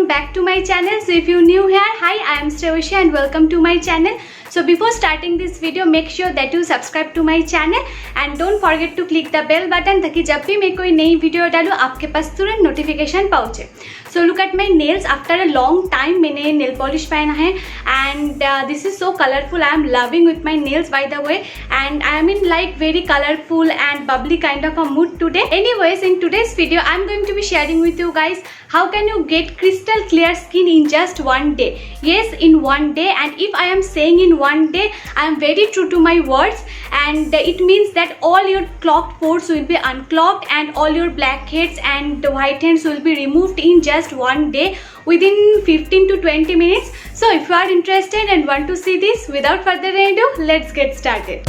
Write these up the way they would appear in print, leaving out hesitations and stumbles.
welcome back to my channel. So if you're new here, hi, I am Shreyasi and welcome to my channel. So before starting this video, make sure that you subscribe to my channel and don't forget to click the bell button ताकि जब भी मैं कोई नई video डालूँ आपके पास तुरंत notification पहुँचे. So look at my nails. After a long time मैंने nail polish पहना है and this is so colorful. I am loving with my nails by the way, and I am in like very colorful and bubbly kind of a mood today. Anyways, in today's video I am going to be sharing with you guys how can you get crystal clear skin in just one day. Yes, in one day, and if I am saying in one day, I am very true to my words, and it means that all your clogged pores will be unclogged and all your blackheads and whiteheads will be removed in just one day within 15 to 20 minutes. So if you are interested and want to see this, without further ado, let's get started.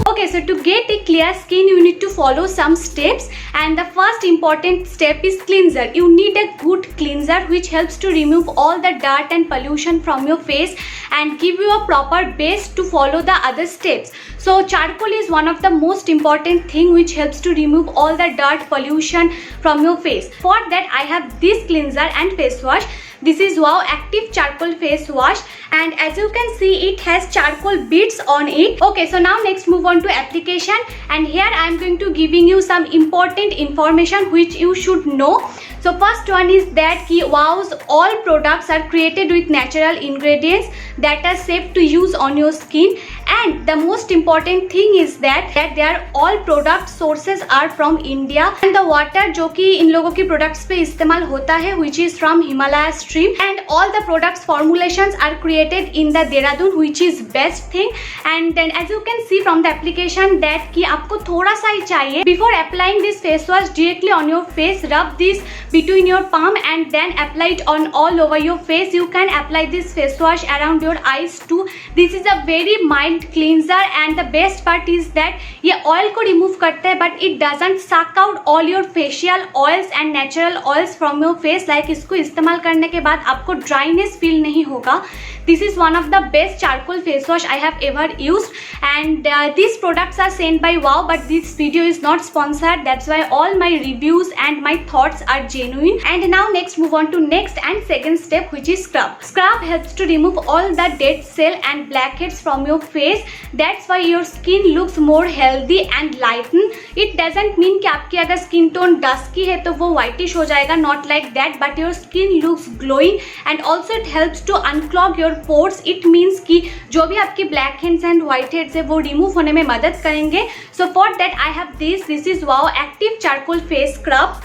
Okay, so to get a clear skin you need to follow some steps, and the first important step is cleanser. You need a good cleanser which helps to remove all the dirt and pollution from your face and give you a proper base to follow the other steps. So charcoal is one of the most important thing which helps to remove all the dirt pollution from your face. For that I have this cleanser and face wash. This is Wow Active Charcoal Face Wash, and as you can see it has charcoal bits on it. Okay, so now next move on to application, and here I am going to giving you some important information which you should know. So first one is that Wow's all products are created with natural ingredients that are safe to use on your skin, and the most important thing is that their all product sources are from India, and the water जो कि इन लोगों की products पे इस्तेमाल होता है which is from Himalaya stream, and all the products formulations are created in the Dehradun, which is best thing. And then as you can see from the application that कि आपको थोड़ा सा ही चाहिए. Before applying this face wash directly on your face, rub this between your palm and then apply it on all over your face. You can apply this face wash around your eyes too. This is a very mild cleanser, and the best part is that ये oil को remove करता है but it doesn't suck out all your facial oils and natural oils from your face. Like इसको इस्तेमाल करने के बाद आपको dryness feel नहीं होगा. This is one of the best charcoal face wash I have ever used, and these products are sent by Wow, but this video is not sponsored. That's why all my reviews and my thoughts are genuine. And now next move on to next and second step, which is scrub. Scrub helps to remove all the dead cell and blackheads from your face. That's why your skin looks more healthy and lighten. It doesn't mean कि आपकी अगर skin tone dusky है तो वो whitish हो जाएगा, not like that, but your skin looks glowing, and also it helps to unclog your pores. It means कि जो भी आपकी blackheads and whiteheads है वो remove होने में मदद करेंगे. So for that I have this is Wow Active Charcoal Face Scrub,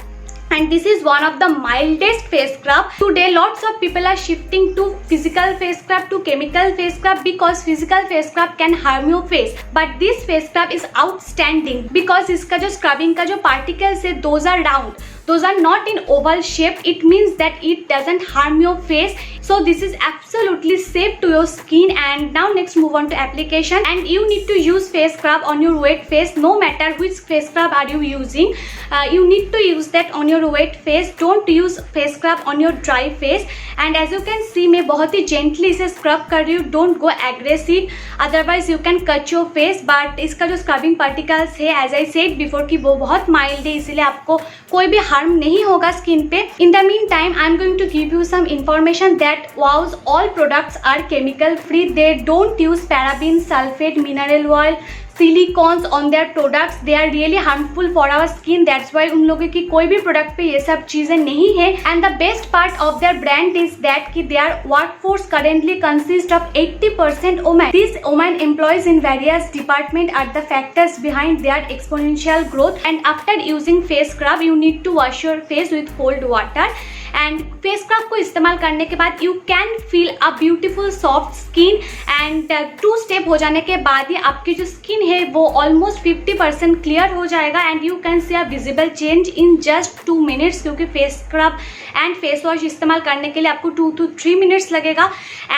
and this is one of the mildest face scrub. Today lots of people are shifting to physical face scrub to chemical face scrub because physical face scrub can harm your face, but this face scrub is outstanding because इसका जो scrubbing का जो particles है those are round, those are not in oval shape. It means that it doesn't harm your face, so this is absolutely safe to your skin. And now next move on to application, and you need to use face scrub on your wet face. No matter which face scrub are you using, you need to use that on your wet face. Don't use face scrub on your dry face. And as you can see मैं बहुत ही gently इसे scrub कर रही हूँ. Don't go aggressive, otherwise you can cut your face. But इसका जो scrubbing particles है as I said before कि वो बहुत mild है, इसीलिए आपको कोई भी harm नहीं होगा skin पे. In the meantime I am going to give you some information that Wow's all products are chemical free. They don't use paraben, sulfate, mineral oil, silicones on their products. They are really harmful for our skin. That's why उन लोगों की कोई भी product पे ये सब चीजें नहीं है. And the best part of their brand is that कि their workforce currently consists of 80% women. These women employees in various departments are the factors behind their exponential growth. And after using face scrub you need to wash your face with cold water, and face scrub को इस्तेमाल करने के बाद you can feel a beautiful soft skin, and 2 step हो जाने के बाद ही आपकी जो skin है वो almost 50% clear हो जाएगा, and you can see a visible change in just 2 minutes, क्योंकि face scrub and face wash इस्तेमाल करने के लिए आपको 2 to 3 minutes लगेगा.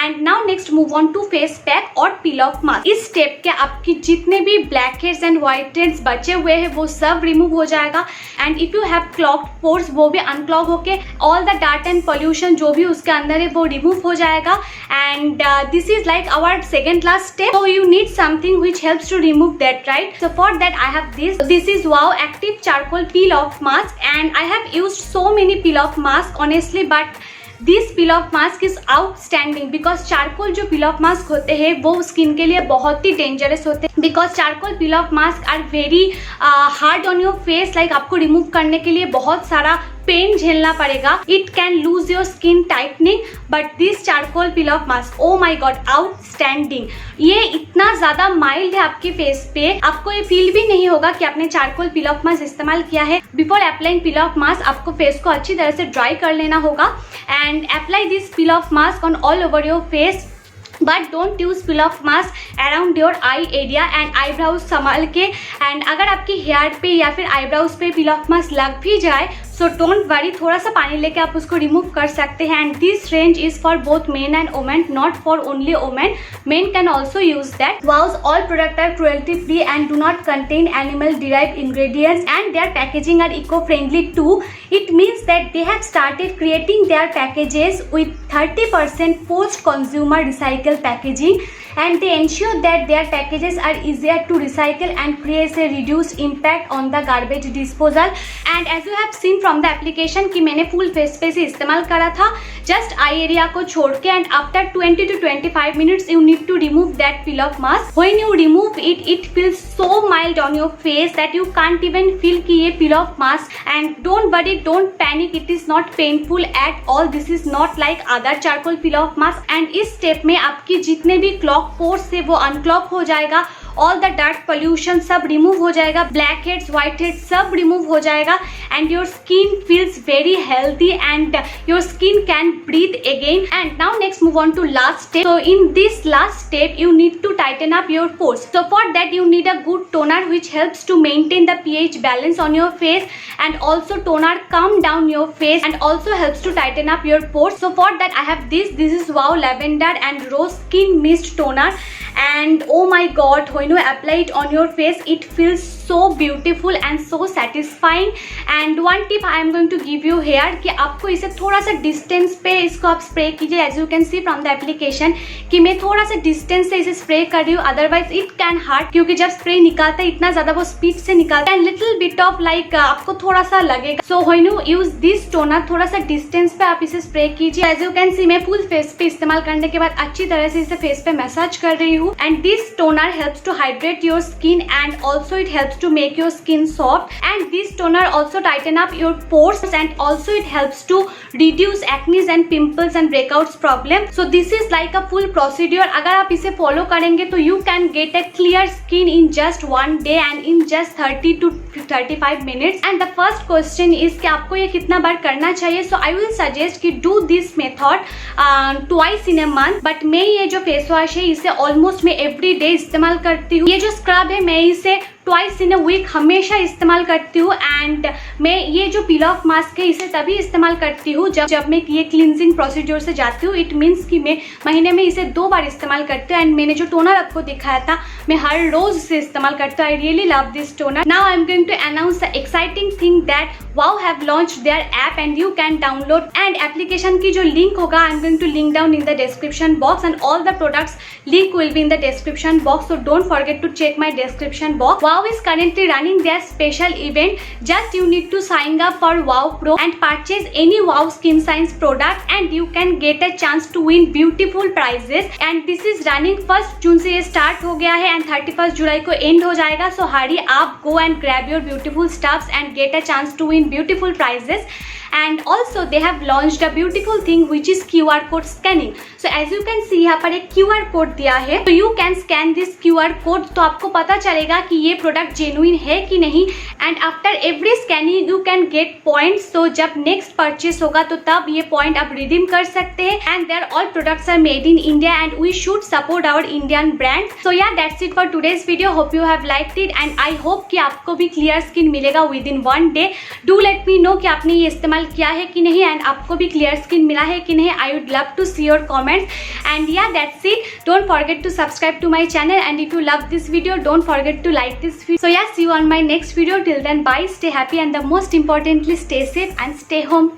And now next move on to face pack और peel off mask. इस step के आपकी जितने भी blackheads and whiteheads बचे हुए हैं वो सब remove हो जाएगा, and if you have clogged pores वो भी unclog होके all the dirt and pollution जो भी उसके अंदर है वो remove हो जाएगा. And this is like our second last step. So you need something which helps to remove remove that, right? So for that I have this is Wow Active Charcoal Peel Off Mask, and I have used so many peel off mask honestly, but this peel off mask is outstanding because charcoal जो पील off mask होते हैं वो skin के लिए बहुत ही dangerous होते हैं, because charcoal peel off mask are very hard on your face. Like आपको रिमूव करने के लिए बहुत सारा पेन झेलना पड़ेगा, it can lose your skin tightening, but this charcoal peel off mask, oh my god, outstanding. ये इतना ज्यादा माइल्ड है आपके फेस पे, आपको ये फील भी नहीं होगा कि आपने चारकोल पील ऑफ मास्क इस्तेमाल किया है। बिफोर अप्लाइंग पील ऑफ मास्क आपको फेस को अच्छी तरह से ड्राई कर लेना होगा and apply this peel off mask on all over your face, but don't use peel off mask around your eye area and eyebrows संभाल के। एंड अगर आपकी हेयर पे या फिर आईब्राउज पे पील ऑफ मास्क लग भी जाए सो डोंट वरी, थोड़ा सा पानी लेके आप उसको रिमूव कर सकते हैं। And this range is for both men and women, not for only women, men can also use that. Wow's all product are cruelty free and do not contain animal derived ingredients and their packaging are eco-friendly too. It means that they have started creating their packages with 30% post-consumer recycle packaging, and they ensure that their packages are easier to recycle and creates a reduced impact on the garbage disposal. And as you have seen from the application कि मैंने full face पे से इस्तेमाल करा था just eye area को छोड़ के, and after 20 to 25 minutes you need to remove that peel off mask. When you remove it, it feels so mild on your face that you can't even feel कि ये peel off mask. And don't worry, don't panic, it is not painful at all. This is not like other charcoal peel off mask. And इस step में आपकी जितने भी clock pores से वो unclog हो जाएगा, ऑल द डर्ट पोल्यूशन सब रिमूव हो जाएगा, ब्लैक हेड्स व्हाइट हेड्स सब रिमूव हो जाएगा, and your skin feels very healthy and your skin can breathe again. And now next move on to last step. So in this last step you need to tighten up your pores. So for that you need a good toner which helps to maintain the pH balance on your face, and also toner calm down your face and also helps to tighten up your pores. So for that I have this is Wow Lavender and Rose Skin Mist Toner, and oh my god, when you apply it on your face it feels so beautiful and so satisfying. And one tip I am going to give you here कि आपको इसे थोड़ा सा distance पे इसको आप spray कीजिए। As you can see from the application कि मैं थोड़ा सा डिस्टेंस से इसे स्प्रे कर रही हूँ, अदरवाइज इट कैन हर्ट, क्योंकि जब स्प्रे निकालता है इतना ज्यादा वो स्पीड से निकालता है and little bit of like आपको थोड़ा सा लगेगा। So when you use this toner थोड़ा सा डिस्टेंस पे आप इसे स्प्रे कीजिए। एज यू कैन सी मैं फुल फेस पे इस्तेमाल करने के बाद अच्छी तरह से इसे फेस पे मसाज कर रही हूँ। And this toner helps to hydrate your skin and also it helps to make your skin soft, and this toner also tighten up your pores and also it helps to reduce acne and pimples and breakouts problem. So this is like a full procedure. अगर आप इसे follow करेंगे तो you can get a clear skin in just one day and in just 30 to 35 minutes. And the first question is कि आपको ये कितना बार करना चाहिए? So I will suggest कि do this method twice in a month. But मैं ये जो फेस वॉश है इसे ऑलमोस्ट मैं एवरी डे इस्तेमाल करती हूँ। ये जो स्क्रब है मैं इसे ट्वाइस इन अ वीक हमेशा इस्तेमाल करती हूँ। एंड मैं ये जो पील ऑफ मास्क है इसे तभी इस्तेमाल करती हूँ जब मैं ये क्लींजिंग प्रोसीजर से जाती हूँ। इट मीन्स कि मैं महीने में इसे 2 बार इस्तेमाल करती हूँ। एंड मैंने जो टोनर आपको दिखाया था मैं हर रोज इसे इस्तेमाल करती हूँ। I really love this toner. Now I am going to announce the exciting thing that Wow have launched their app and you can download. And application की जो लिंक होगा I am going to link down in the description box, and all the products link will be in the description box, so don't forget to check my description box. Wow is currently running their special event. Just you need to sign up for Wow Pro and purchase any Wow Skin Science product and you can get a chance to win beautiful prizes. And this is running 1st June से ये start हो गया है and 31st जुलाई को end हो जाएगा. So hurry up, go and grab your beautiful stuffs and get a chance to win beautiful prizes. And also they have launched a beautiful thing which is QR code scanning. So as you can see यहाँ पर एक QR code दिया है, तो you can scan this QR code, तो आपको पता चलेगा कि ये प्रोडक्ट जेन्युइन है कि नहीं। And after every scanning you can get points, तो जब नेक्स्ट परचेस होगा तो तब ये पॉइंट आप रिडीम कर सकते हैं। And their all products are made in India and we should support our Indian brand. So yeah that's it for today's video. Hope you have liked it and I hope कि आपको भी clear skin मिलेगा within 1 day. Do let me know कि आपने ये इस्तेमाल किया है कि नहीं एंड आपको भी क्लियर स्किन मिला है कि नहीं। I would love to see your comments. And yeah that's it. Don't forget to subscribe to my channel and if you love this video, don't forget to like this video. So yeah, see you on my next video. Till then, bye, stay happy and the most importantly stay safe and stay home.